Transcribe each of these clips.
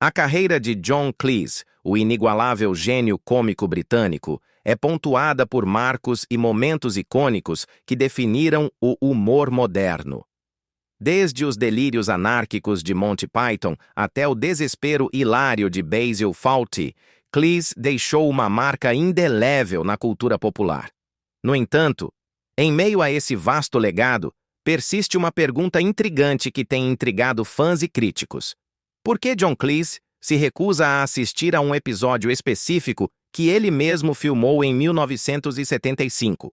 A carreira de John Cleese, o inigualável gênio cômico britânico, é pontuada por marcos e momentos icônicos que definiram o humor moderno. Desde os delírios anárquicos de Monty Python até o desespero hilário de Basil Fawlty, Cleese deixou uma marca indelével na cultura popular. No entanto, em meio a esse vasto legado, persiste uma pergunta intrigante que tem intrigado fãs e críticos. Por que John Cleese se recusa a assistir a um episódio específico que ele mesmo filmou em 1975?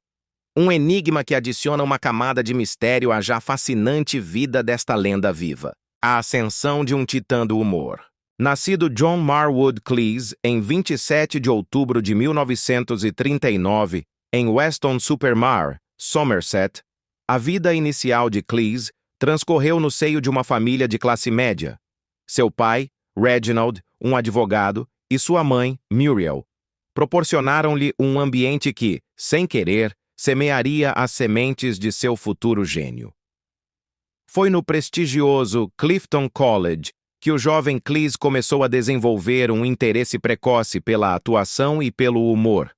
Um enigma que adiciona uma camada de mistério à já fascinante vida desta lenda viva. A ascensão de um titã do humor. Nascido John Marwood Cleese em 27 de outubro de 1939, em Weston-super-Mare, Somerset, a vida inicial de Cleese transcorreu no seio de uma família de classe média. Seu pai, Reginald, um advogado, e sua mãe, Muriel, proporcionaram-lhe um ambiente que, sem querer, semearia as sementes de seu futuro gênio. Foi no prestigioso Clifton College que o jovem Cleese começou a desenvolver um interesse precoce pela atuação e pelo humor,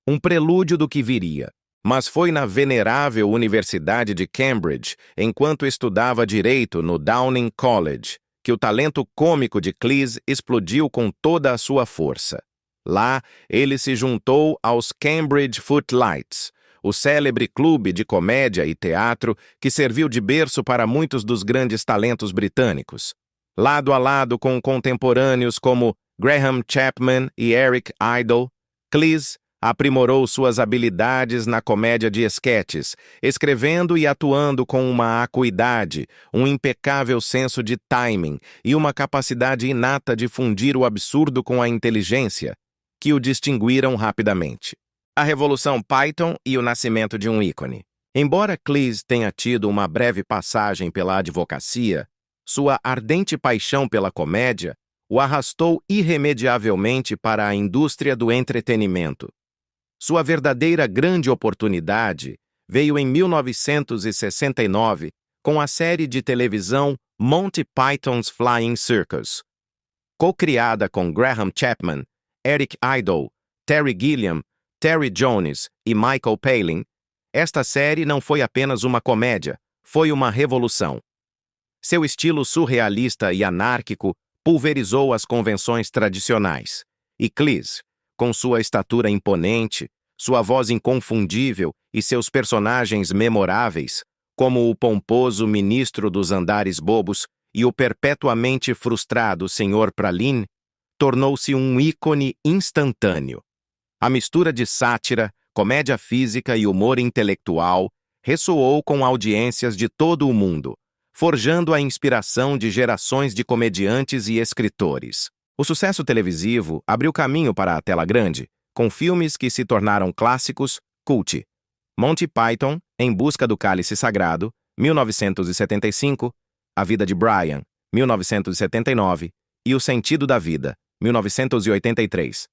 um prelúdio do que viria. Mas foi na venerável Universidade de Cambridge, enquanto estudava direito no Downing College, que o talento cômico de Cleese explodiu com toda a sua força. Lá, ele se juntou aos Cambridge Footlights, o célebre clube de comédia e teatro que serviu de berço para muitos dos grandes talentos britânicos. Lado a lado com contemporâneos como Graham Chapman e Eric Idle, Cleese aprimorou suas habilidades na comédia de esquetes, escrevendo e atuando com uma acuidade, um impecável senso de timing e uma capacidade inata de fundir o absurdo com a inteligência, que o distinguiram rapidamente. A Revolução Python e o nascimento de um ícone. Embora Cleese tenha tido uma breve passagem pela advocacia, sua ardente paixão pela comédia o arrastou irremediavelmente para a indústria do entretenimento. Sua verdadeira grande oportunidade veio em 1969 com a série de televisão Monty Python's Flying Circus. Co-criada com Graham Chapman, Eric Idle, Terry Gilliam, Terry Jones e Michael Palin, esta série não foi apenas uma comédia, foi uma revolução. Seu estilo surrealista e anárquico pulverizou as convenções tradicionais, e Cleese, com sua estatura imponente, sua voz inconfundível e seus personagens memoráveis, como o pomposo ministro dos andares bobos e o perpetuamente frustrado Sr. Praline, tornou-se um ícone instantâneo. A mistura de sátira, comédia física e humor intelectual ressoou com audiências de todo o mundo, forjando a inspiração de gerações de comediantes e escritores. O sucesso televisivo abriu caminho para a tela grande, com filmes que se tornaram clássicos, cult. Monty Python, Em Busca do Cálice Sagrado, 1975, A Vida de Brian, 1979, e O Sentido da Vida, 1983.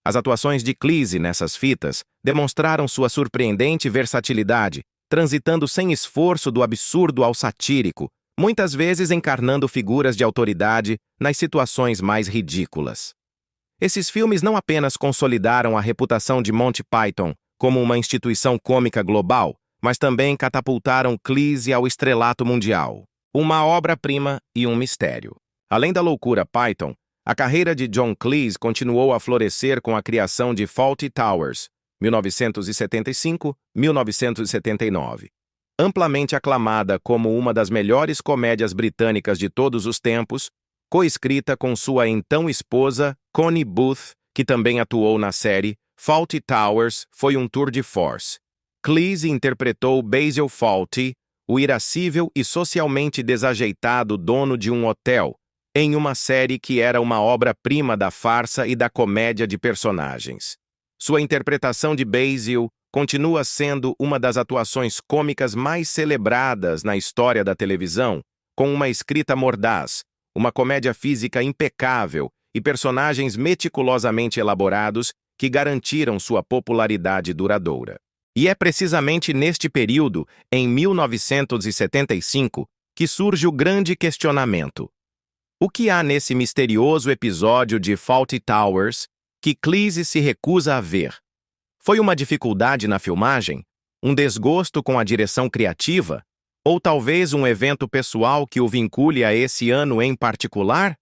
As atuações de Cleese nessas fitas demonstraram sua surpreendente versatilidade, transitando sem esforço do absurdo ao satírico, muitas vezes encarnando figuras de autoridade nas situações mais ridículas. Esses filmes não apenas consolidaram a reputação de Monty Python como uma instituição cômica global, mas também catapultaram Cleese ao estrelato mundial. Uma obra-prima e um mistério. Além da loucura Python, a carreira de John Cleese continuou a florescer com a criação de Fawlty Towers, 1975-1979. Amplamente aclamada como uma das melhores comédias britânicas de todos os tempos, coescrita com sua então esposa, Connie Booth, que também atuou na série, Fawlty Towers foi um tour de force. Cleese interpretou Basil Fawlty, o irascível e socialmente desajeitado dono de um hotel, em uma série que era uma obra-prima da farsa e da comédia de personagens. Sua interpretação de Basil continua sendo uma das atuações cômicas mais celebradas na história da televisão, com uma escrita mordaz, uma comédia física impecável e personagens meticulosamente elaborados que garantiram sua popularidade duradoura. E é precisamente neste período, em 1975, que surge o grande questionamento. O que há nesse misterioso episódio de Fawlty Towers que Cleese se recusa a ver? Foi uma dificuldade na filmagem? Um desgosto com a direção criativa? Ou talvez um evento pessoal que o vincule a esse ano em particular?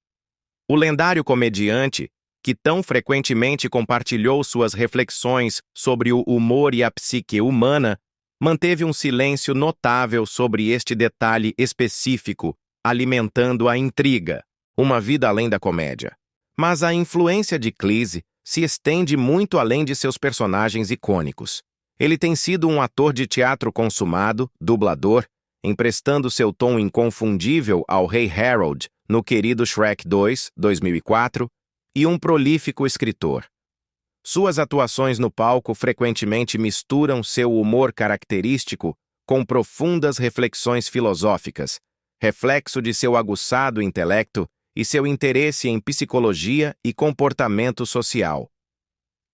O lendário comediante, que tão frequentemente compartilhou suas reflexões sobre o humor e a psique humana, manteve um silêncio notável sobre este detalhe específico, alimentando a intriga, uma vida além da comédia. Mas a influência de Cleese se estende muito além de seus personagens icônicos. Ele tem sido um ator de teatro consumado, dublador, emprestando seu tom inconfundível ao Rei Harold no querido Shrek 2, 2004, e um prolífico escritor. Suas atuações no palco frequentemente misturam seu humor característico com profundas reflexões filosóficas, reflexo de seu aguçado intelecto e seu interesse em psicologia e comportamento social.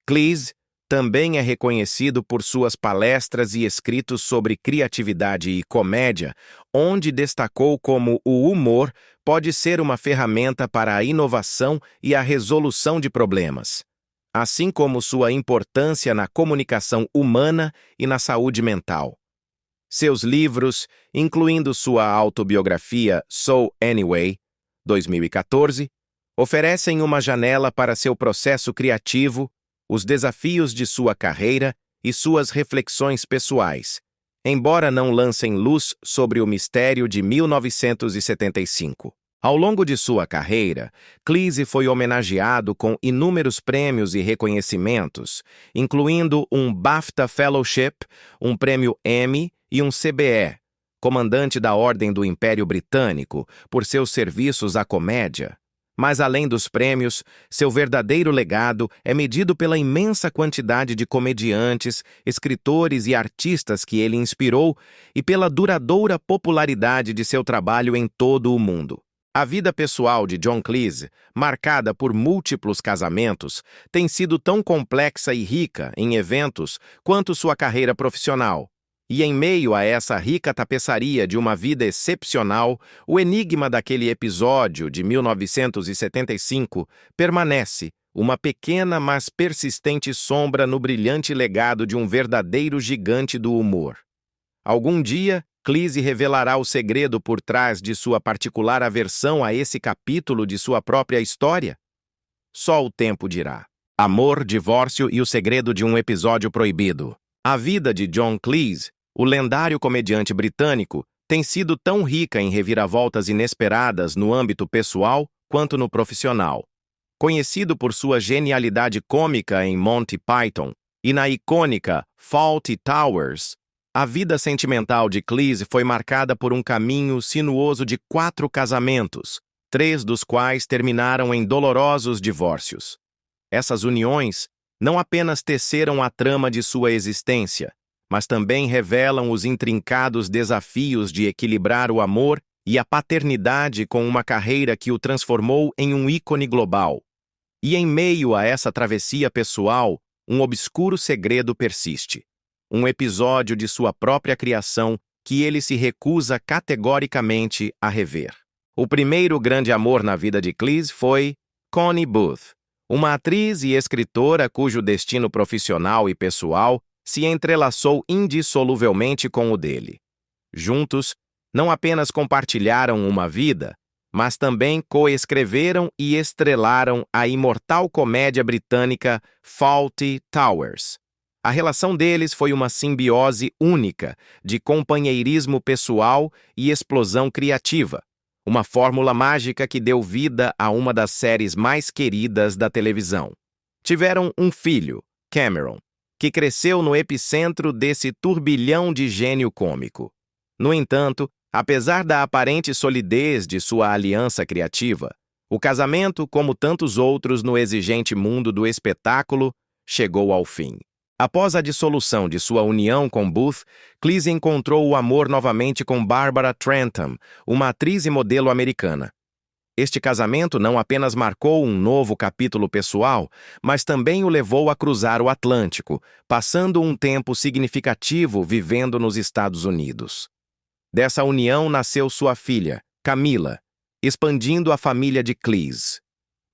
Cleese também é reconhecido por suas palestras e escritos sobre criatividade e comédia, onde destacou como o humor pode ser uma ferramenta para a inovação e a resolução de problemas, assim como sua importância na comunicação humana e na saúde mental. Seus livros, incluindo sua autobiografia So Anyway, 2014, oferecem uma janela para seu processo criativo, os desafios de sua carreira e suas reflexões pessoais, embora não lancem luz sobre o mistério de 1975. Ao longo de sua carreira, Cleese foi homenageado com inúmeros prêmios e reconhecimentos, incluindo um BAFTA Fellowship, um prêmio Emmy e um CBE, comandante da Ordem do Império Britânico, por seus serviços à comédia. Mas, além dos prêmios, seu verdadeiro legado é medido pela imensa quantidade de comediantes, escritores e artistas que ele inspirou e pela duradoura popularidade de seu trabalho em todo o mundo. A vida pessoal de John Cleese, marcada por múltiplos casamentos, tem sido tão complexa e rica em eventos quanto sua carreira profissional. E em meio a essa rica tapeçaria de uma vida excepcional, o enigma daquele episódio de 1975 permanece, uma pequena mas persistente sombra no brilhante legado de um verdadeiro gigante do humor. Algum dia, Cleese revelará o segredo por trás de sua particular aversão a esse capítulo de sua própria história? Só o tempo dirá. Amor, divórcio e o segredo de um episódio proibido. A vida de John Cleese, o lendário comediante britânico, tem sido tão rica em reviravoltas inesperadas no âmbito pessoal quanto no profissional. Conhecido por sua genialidade cômica em Monty Python e na icônica Fawlty Towers, a vida sentimental de Cleese foi marcada por um caminho sinuoso de 4 casamentos, 3 dos quais terminaram em dolorosos divórcios. Essas uniões não apenas teceram a trama de sua existência, mas também revelam os intrincados desafios de equilibrar o amor e a paternidade com uma carreira que o transformou em um ícone global. E em meio a essa travessia pessoal, um obscuro segredo persiste. Um episódio de sua própria criação que ele se recusa categoricamente a rever. O primeiro grande amor na vida de Cleese foi Connie Booth, uma atriz e escritora cujo destino profissional e pessoal se entrelaçou indissoluvelmente com o dele. Juntos, não apenas compartilharam uma vida, mas também coescreveram e estrelaram a imortal comédia britânica Fawlty Towers. A relação deles foi uma simbiose única de companheirismo pessoal e explosão criativa, uma fórmula mágica que deu vida a uma das séries mais queridas da televisão. Tiveram um filho, Cameron, que cresceu no epicentro desse turbilhão de gênio cômico. No entanto, apesar da aparente solidez de sua aliança criativa, o casamento, como tantos outros no exigente mundo do espetáculo, chegou ao fim. Após a dissolução de sua união com Booth, Cleese encontrou o amor novamente com Barbara Trentham, uma atriz e modelo americana. Este casamento não apenas marcou um novo capítulo pessoal, mas também o levou a cruzar o Atlântico, passando um tempo significativo vivendo nos Estados Unidos. Dessa união nasceu sua filha, Camila, expandindo a família de Cleese.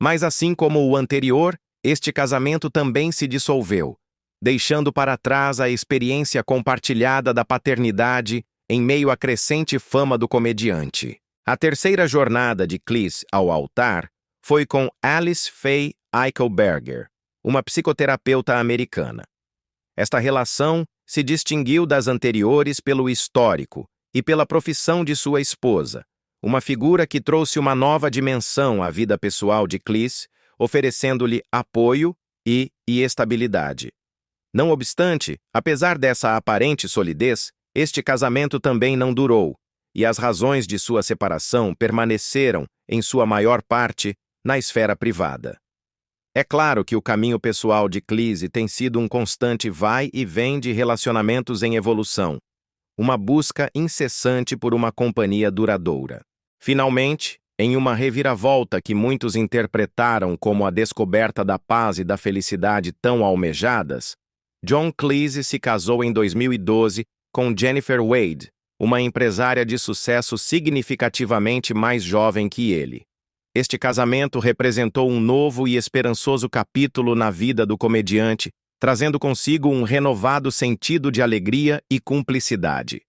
Mas assim como o anterior, este casamento também se dissolveu, deixando para trás a experiência compartilhada da paternidade em meio à crescente fama do comediante. A terceira jornada de Cleese ao altar foi com Alice Faye Eichelberger, uma psicoterapeuta americana. Esta relação se distinguiu das anteriores pelo histórico e pela profissão de sua esposa, uma figura que trouxe uma nova dimensão à vida pessoal de Cleese, oferecendo-lhe apoio e estabilidade. Não obstante, apesar dessa aparente solidez, este casamento também não durou, e as razões de sua separação permaneceram, em sua maior parte, na esfera privada. É claro que o caminho pessoal de Cleese tem sido um constante vai e vem de relacionamentos em evolução, uma busca incessante por uma companhia duradoura. Finalmente, em uma reviravolta que muitos interpretaram como a descoberta da paz e da felicidade tão almejadas, John Cleese se casou em 2012 com Jennifer Wade, uma empresária de sucesso significativamente mais jovem que ele. Este casamento representou um novo e esperançoso capítulo na vida do comediante, trazendo consigo um renovado sentido de alegria e cumplicidade.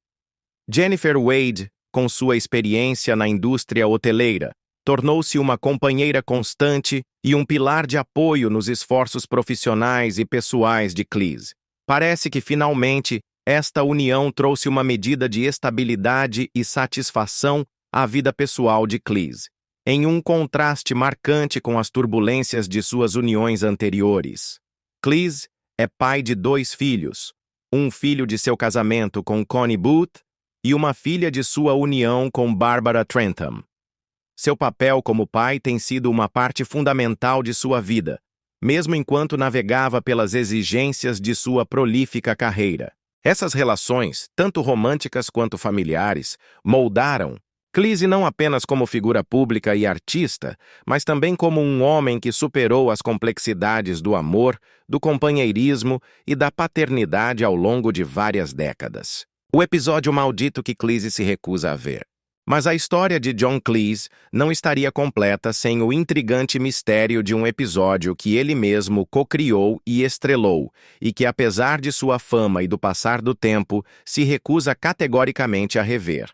Jennifer Wade, com sua experiência na indústria hoteleira, tornou-se uma companheira constante e um pilar de apoio nos esforços profissionais e pessoais de Cleese. Parece que, finalmente, esta união trouxe uma medida de estabilidade e satisfação à vida pessoal de Cleese, em um contraste marcante com as turbulências de suas uniões anteriores. Cleese é pai de 2 filhos, um filho de seu casamento com Connie Booth e uma filha de sua união com Barbara Trentham. Seu papel como pai tem sido uma parte fundamental de sua vida, mesmo enquanto navegava pelas exigências de sua prolífica carreira. Essas relações, tanto românticas quanto familiares, moldaram Cleese não apenas como figura pública e artista, mas também como um homem que superou as complexidades do amor, do companheirismo e da paternidade ao longo de várias décadas. O episódio maldito que Cleese se recusa a ver. Mas a história de John Cleese não estaria completa sem o intrigante mistério de um episódio que ele mesmo co-criou e estrelou, e que, apesar de sua fama e do passar do tempo, se recusa categoricamente a rever.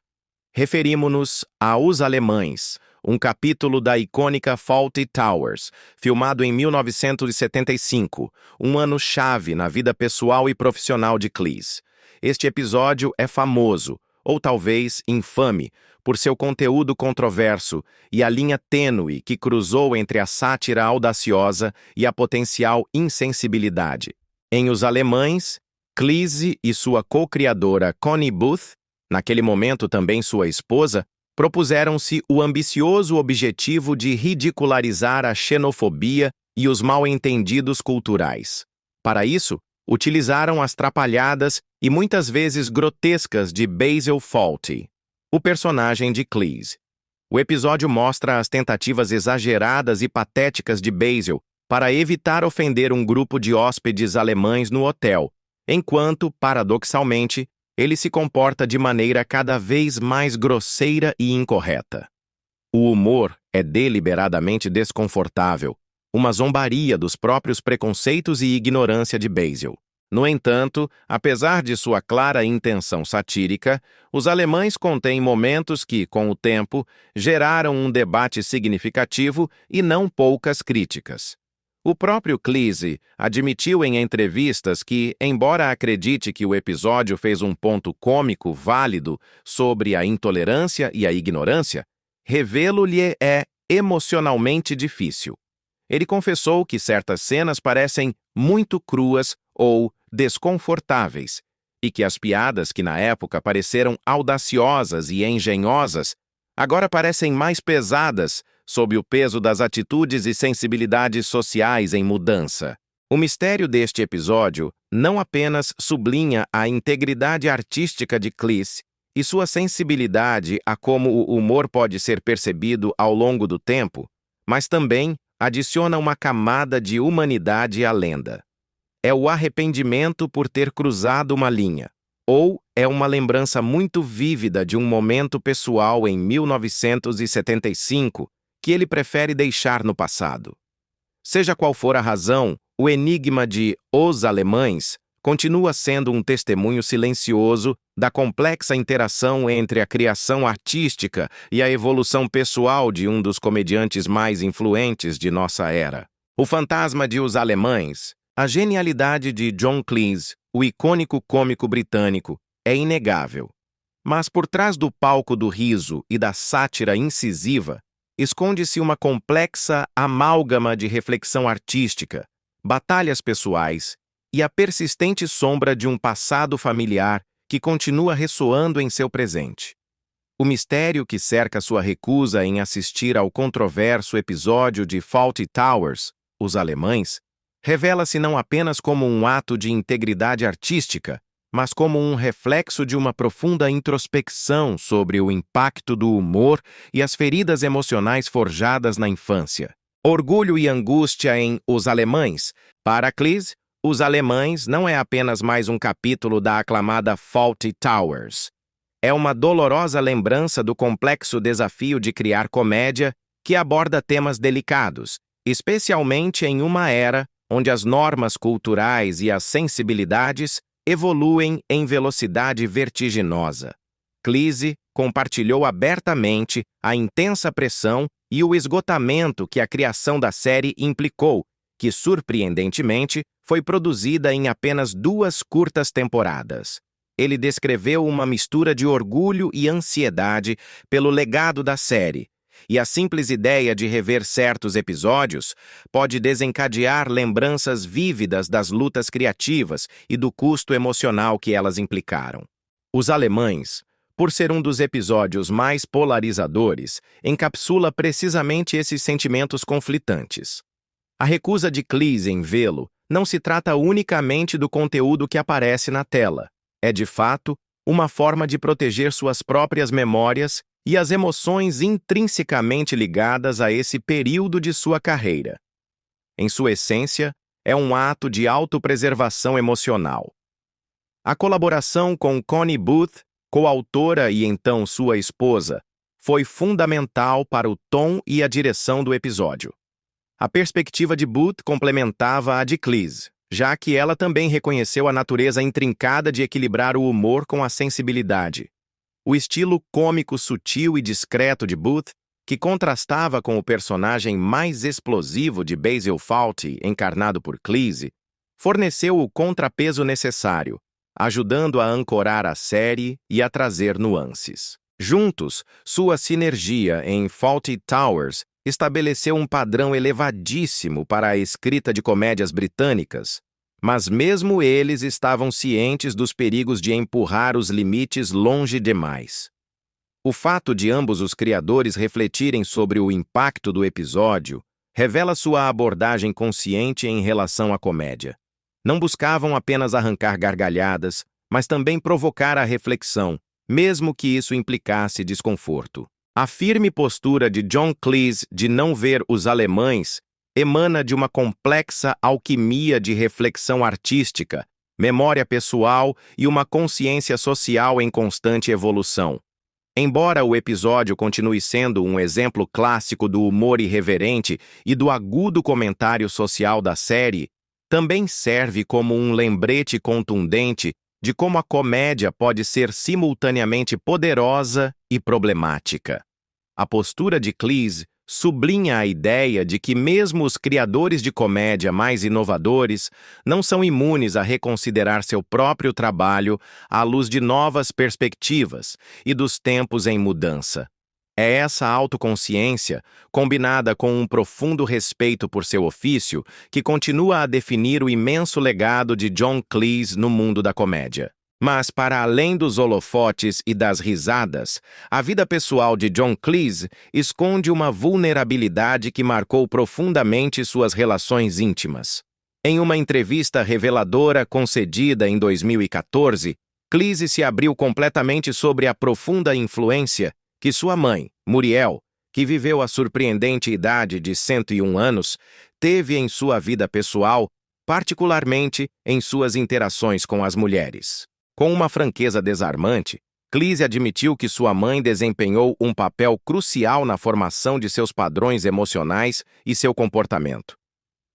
Referimos-nos a Os Alemães, um capítulo da icônica Fawlty Towers, filmado em 1975, um ano-chave na vida pessoal e profissional de Cleese. Este episódio é famoso, ou talvez infame, por seu conteúdo controverso e a linha tênue que cruzou entre a sátira audaciosa e a potencial insensibilidade. Em Os Alemães, Cleese e sua co-criadora Connie Booth, naquele momento também sua esposa, propuseram-se o ambicioso objetivo de ridicularizar a xenofobia e os mal-entendidos culturais. Para isso, utilizaram as trapalhadas e muitas vezes grotescas de Basil Fawlty, o personagem de Cleese. O episódio mostra as tentativas exageradas e patéticas de Basil para evitar ofender um grupo de hóspedes alemães no hotel, enquanto, paradoxalmente, ele se comporta de maneira cada vez mais grosseira e incorreta. O humor é deliberadamente desconfortável, uma zombaria dos próprios preconceitos e ignorância de Basil. No entanto, apesar de sua clara intenção satírica, Os Alemães contém momentos que, com o tempo, geraram um debate significativo e não poucas críticas. O próprio Cleese admitiu em entrevistas que, embora acredite que o episódio fez um ponto cômico válido sobre a intolerância e a ignorância, revê-lo-lhe é emocionalmente difícil. Ele confessou que certas cenas parecem muito cruas ou desconfortáveis, e que as piadas que na época pareceram audaciosas e engenhosas, agora parecem mais pesadas sob o peso das atitudes e sensibilidades sociais em mudança. O mistério deste episódio não apenas sublinha a integridade artística de Cleese e sua sensibilidade a como o humor pode ser percebido ao longo do tempo, mas também adiciona uma camada de humanidade à lenda. É o arrependimento por ter cruzado uma linha, ou é uma lembrança muito vívida de um momento pessoal em 1975 que ele prefere deixar no passado. Seja qual for a razão, o enigma de Os Alemães continua sendo um testemunho silencioso da complexa interação entre a criação artística e a evolução pessoal de um dos comediantes mais influentes de nossa era. O fantasma de Os Alemães, a genialidade de John Cleese, o icônico cômico britânico, é inegável. Mas por trás do palco do riso e da sátira incisiva, esconde-se uma complexa amálgama de reflexão artística, batalhas pessoais e a persistente sombra de um passado familiar que continua ressoando em seu presente. O mistério que cerca sua recusa em assistir ao controverso episódio de Fawlty Towers, Os Alemães, revela-se não apenas como um ato de integridade artística, mas como um reflexo de uma profunda introspecção sobre o impacto do humor e as feridas emocionais forjadas na infância. Orgulho e angústia em Os Alemães. Para Cleese, Os Alemães não é apenas mais um capítulo da aclamada Fawlty Towers. É uma dolorosa lembrança do complexo desafio de criar comédia que aborda temas delicados, especialmente em uma era onde as normas culturais e as sensibilidades evoluem em velocidade vertiginosa. Cleese compartilhou abertamente a intensa pressão e o esgotamento que a criação da série implicou, que, surpreendentemente, foi produzida em apenas 2 curtas temporadas. Ele descreveu uma mistura de orgulho e ansiedade pelo legado da série, e a simples ideia de rever certos episódios pode desencadear lembranças vívidas das lutas criativas e do custo emocional que elas implicaram. Os Alemães, por ser um dos episódios mais polarizadores, encapsula precisamente esses sentimentos conflitantes. A recusa de Cleese em vê-lo não se trata unicamente do conteúdo que aparece na tela. É, de fato, uma forma de proteger suas próprias memórias e as emoções intrinsecamente ligadas a esse período de sua carreira. Em sua essência, é um ato de autopreservação emocional. A colaboração com Connie Booth, coautora e então sua esposa, foi fundamental para o tom e a direção do episódio. A perspectiva de Booth complementava a de Cleese, já que ela também reconheceu a natureza intrincada de equilibrar o humor com a sensibilidade. O estilo cômico sutil e discreto de Booth, que contrastava com o personagem mais explosivo de Basil Fawlty, encarnado por Cleese, forneceu o contrapeso necessário, ajudando a ancorar a série e a trazer nuances. Juntos, sua sinergia em Fawlty Towers estabeleceu um padrão elevadíssimo para a escrita de comédias britânicas, mas mesmo eles estavam cientes dos perigos de empurrar os limites longe demais. O fato de ambos os criadores refletirem sobre o impacto do episódio revela sua abordagem consciente em relação à comédia. Não buscavam apenas arrancar gargalhadas, mas também provocar a reflexão, mesmo que isso implicasse desconforto. A firme postura de John Cleese de não ver Os Alemães emana de uma complexa alquimia de reflexão artística, memória pessoal e uma consciência social em constante evolução. Embora o episódio continue sendo um exemplo clássico do humor irreverente e do agudo comentário social da série, também serve como um lembrete contundente de como a comédia pode ser simultaneamente poderosa e problemática. A postura de Cleese sublinha a ideia de que mesmo os criadores de comédia mais inovadores não são imunes a reconsiderar seu próprio trabalho à luz de novas perspectivas e dos tempos em mudança. É essa autoconsciência, combinada com um profundo respeito por seu ofício, que continua a definir o imenso legado de John Cleese no mundo da comédia. Mas, para além dos holofotes e das risadas, a vida pessoal de John Cleese esconde uma vulnerabilidade que marcou profundamente suas relações íntimas. Em uma entrevista reveladora concedida em 2014, Cleese se abriu completamente sobre a profunda influência que sua mãe, Muriel, que viveu a surpreendente idade de 101 anos, teve em sua vida pessoal, particularmente em suas interações com as mulheres. Com uma franqueza desarmante, Cleese admitiu que sua mãe desempenhou um papel crucial na formação de seus padrões emocionais e seu comportamento.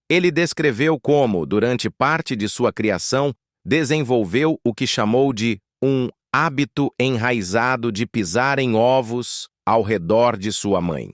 Ele descreveu como, durante parte de sua criação, desenvolveu o que chamou de um hábito enraizado de pisar em ovos ao redor de sua mãe.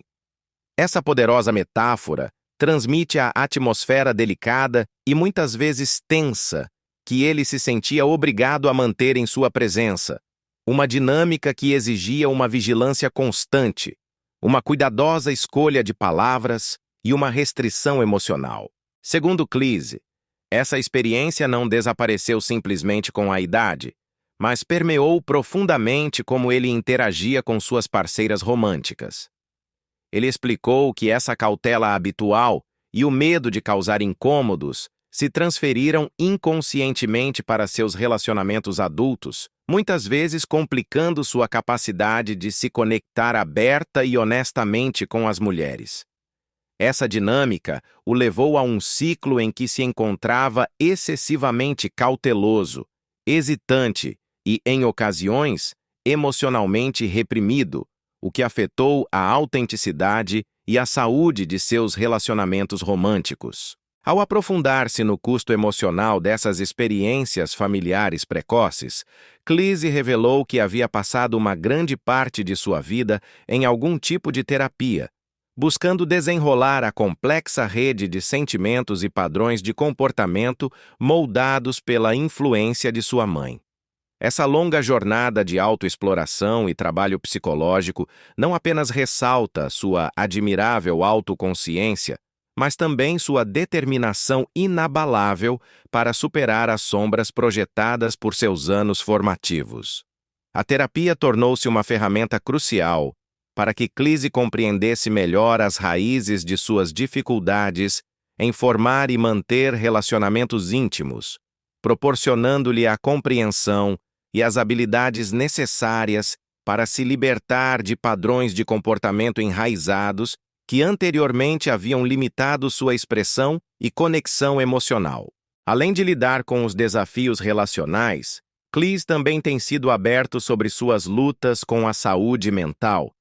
Essa poderosa metáfora transmite a atmosfera delicada e muitas vezes tensa que ele se sentia obrigado a manter em sua presença, uma dinâmica que exigia uma vigilância constante, uma cuidadosa escolha de palavras e uma restrição emocional. Segundo Cleese, essa experiência não desapareceu simplesmente com a idade, mas permeou profundamente como ele interagia com suas parceiras românticas. Ele explicou que essa cautela habitual e o medo de causar incômodos se transferiram inconscientemente para seus relacionamentos adultos, muitas vezes complicando sua capacidade de se conectar aberta e honestamente com as mulheres. Essa dinâmica o levou a um ciclo em que se encontrava excessivamente cauteloso, hesitante e, em ocasiões, emocionalmente reprimido, o que afetou a autenticidade e a saúde de seus relacionamentos românticos. Ao aprofundar-se no custo emocional dessas experiências familiares precoces, Cleese revelou que havia passado uma grande parte de sua vida em algum tipo de terapia, buscando desenrolar a complexa rede de sentimentos e padrões de comportamento moldados pela influência de sua mãe. Essa longa jornada de autoexploração e trabalho psicológico não apenas ressalta sua admirável autoconsciência, mas também sua determinação inabalável para superar as sombras projetadas por seus anos formativos. A terapia tornou-se uma ferramenta crucial para que Cleese compreendesse melhor as raízes de suas dificuldades em formar e manter relacionamentos íntimos, proporcionando-lhe a compreensão e as habilidades necessárias para se libertar de padrões de comportamento enraizados que anteriormente haviam limitado sua expressão e conexão emocional. Além de lidar com os desafios relacionais, Cleese também tem sido aberto sobre suas lutas com a saúde mental,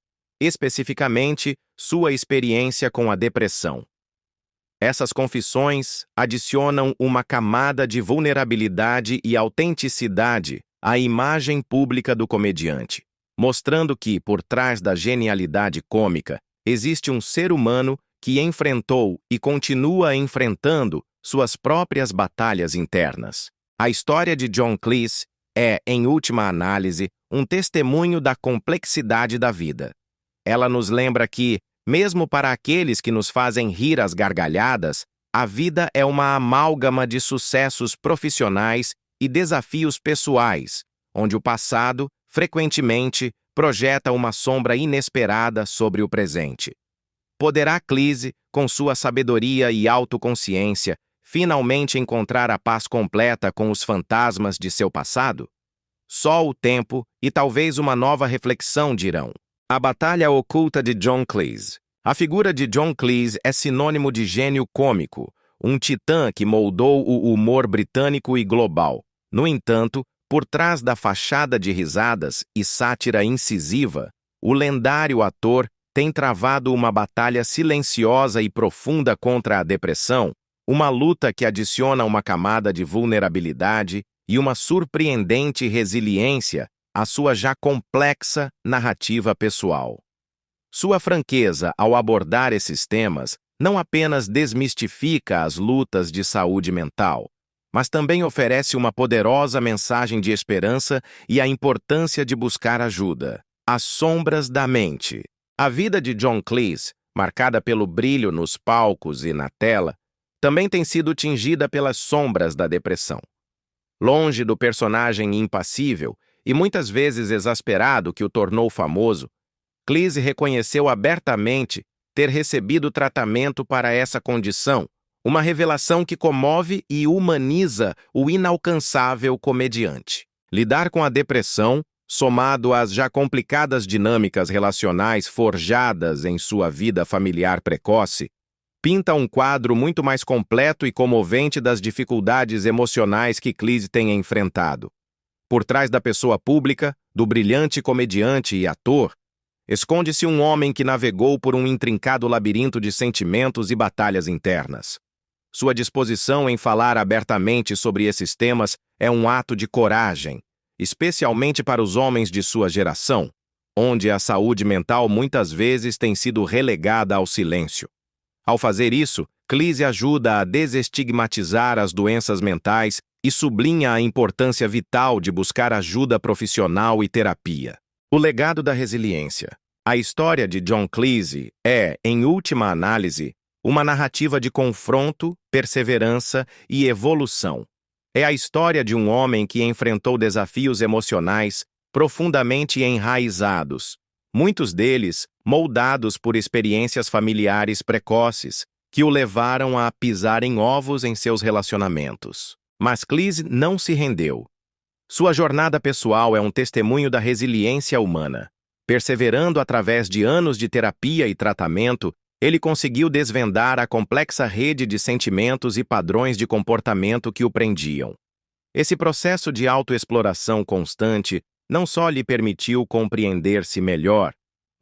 especificamente sua experiência com a depressão. Essas confissões adicionam uma camada de vulnerabilidade e autenticidade à imagem pública do comediante, mostrando que, por trás da genialidade cômica, existe um ser humano que enfrentou e continua enfrentando suas próprias batalhas internas. A história de John Cleese é, em última análise, um testemunho da complexidade da vida. Ela nos lembra que, mesmo para aqueles que nos fazem rir às gargalhadas, a vida é uma amálgama de sucessos profissionais e desafios pessoais, onde o passado, frequentemente, projeta uma sombra inesperada sobre o presente. Poderá Cleese, com sua sabedoria e autoconsciência, finalmente encontrar a paz completa com os fantasmas de seu passado? Só o tempo e talvez uma nova reflexão dirão. A batalha oculta de John Cleese. A figura de John Cleese é sinônimo de gênio cômico, um titã que moldou o humor britânico e global. No entanto, por trás da fachada de risadas e sátira incisiva, o lendário ator tem travado uma batalha silenciosa e profunda contra a depressão, uma luta que adiciona uma camada de vulnerabilidade e uma surpreendente resiliência à sua já complexa narrativa pessoal. Sua franqueza ao abordar esses temas não apenas desmistifica as lutas de saúde mental, mas também oferece uma poderosa mensagem de esperança e a importância de buscar ajuda. As sombras da mente. A vida de John Cleese, marcada pelo brilho nos palcos e na tela, também tem sido tingida pelas sombras da depressão. Longe do personagem impassível e muitas vezes exasperado que o tornou famoso, Cleese reconheceu abertamente ter recebido tratamento para essa condição, uma revelação que comove e humaniza o inalcançável comediante. Lidar com a depressão, somado às já complicadas dinâmicas relacionais forjadas em sua vida familiar precoce, pinta um quadro muito mais completo e comovente das dificuldades emocionais que Cleese tem enfrentado. Por trás da pessoa pública, do brilhante comediante e ator, esconde-se um homem que navegou por um intrincado labirinto de sentimentos e batalhas internas. Sua disposição em falar abertamente sobre esses temas é um ato de coragem, especialmente para os homens de sua geração, onde a saúde mental muitas vezes tem sido relegada ao silêncio. Ao fazer isso, Cleese ajuda a desestigmatizar as doenças mentais e sublinha a importância vital de buscar ajuda profissional e terapia. O legado da resiliência. A história de John Cleese é, em última análise, uma narrativa de confronto, perseverança e evolução. É a história de um homem que enfrentou desafios emocionais profundamente enraizados, muitos deles moldados por experiências familiares precoces que o levaram a pisar em ovos em seus relacionamentos. Mas Cleese não se rendeu. Sua jornada pessoal é um testemunho da resiliência humana. Perseverando através de anos de terapia e tratamento, ele conseguiu desvendar a complexa rede de sentimentos e padrões de comportamento que o prendiam. Esse processo de autoexploração constante não só lhe permitiu compreender-se melhor,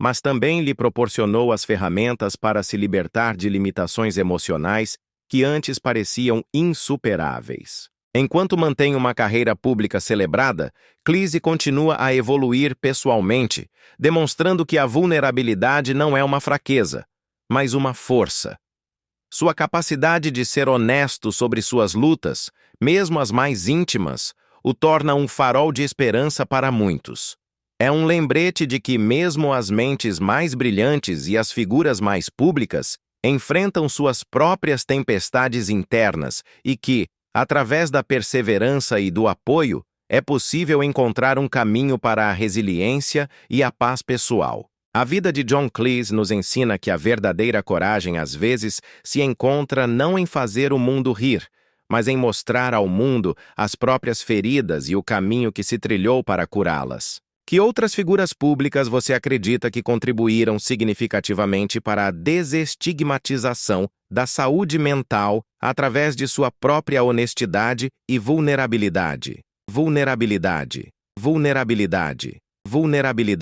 mas também lhe proporcionou as ferramentas para se libertar de limitações emocionais que antes pareciam insuperáveis. Enquanto mantém uma carreira pública celebrada, Cleese continua a evoluir pessoalmente, demonstrando que a vulnerabilidade não é uma fraqueza, mas uma força. Sua capacidade de ser honesto sobre suas lutas, mesmo as mais íntimas, o torna um farol de esperança para muitos. É um lembrete de que mesmo as mentes mais brilhantes e as figuras mais públicas enfrentam suas próprias tempestades internas e que, através da perseverança e do apoio, é possível encontrar um caminho para a resiliência e a paz pessoal. A vida de John Cleese nos ensina que a verdadeira coragem às vezes se encontra não em fazer o mundo rir, mas em mostrar ao mundo as próprias feridas e o caminho que se trilhou para curá-las. Que outras figuras públicas você acredita que contribuíram significativamente para a desestigmatização da saúde mental através de sua própria honestidade e vulnerabilidade? Vulnerabilidade. Vulnerabilidade. Vulnerabilidade.